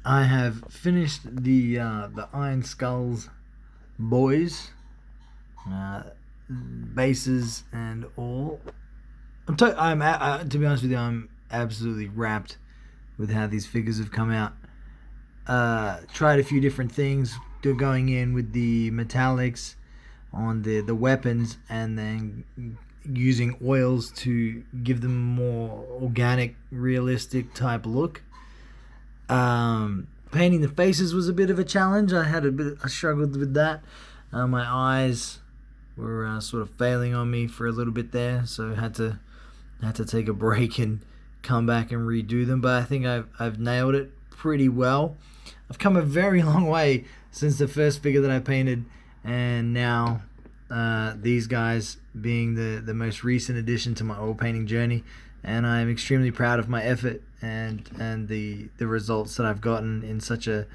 I have finished the Ironskull's Boyz bases and all. To be honest with you, I'm absolutely wrapped with how these figures have come out. Tried a few different things, going in with the metallics on the weapons, and then using oils to give them a more organic, realistic type look. Painting the faces was a bit of a challenge. I struggled with that. My eyes were sort of failing on me for a little bit there, so I had to take a break and come back and redo them. But I think I've nailed it pretty well. I've come a very long way since the first figure that I painted, and now these guys being the most recent addition to my oil painting journey, and I'm extremely proud of my effort and the results that I've gotten in such a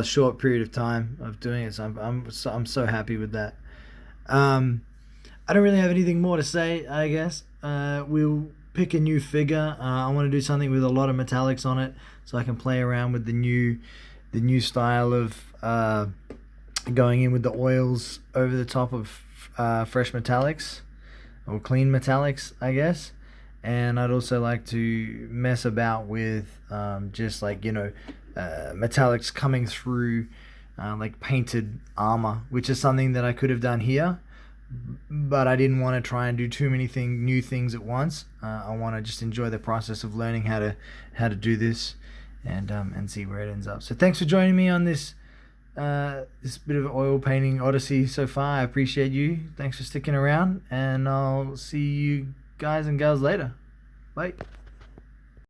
short period of time of doing it. So I'm so happy with that. I don't really have anything more to say, I guess. We'll pick a new figure. I want to do something with a lot of metallics on it, so I can play around with the new style of going in with the oils over the top of fresh metallics, or clean metallics, I guess. And I'd also like to mess about with just like, metallics coming through like painted armor, which is something that I could have done here, but I didn't want to try and do too many new things at once. I want to just enjoy the process of learning how to do this, and see where it ends up. So thanks for joining me on this bit of oil painting odyssey so far. I appreciate you. Thanks for sticking around, and I'll see you guys and girls later. Bye.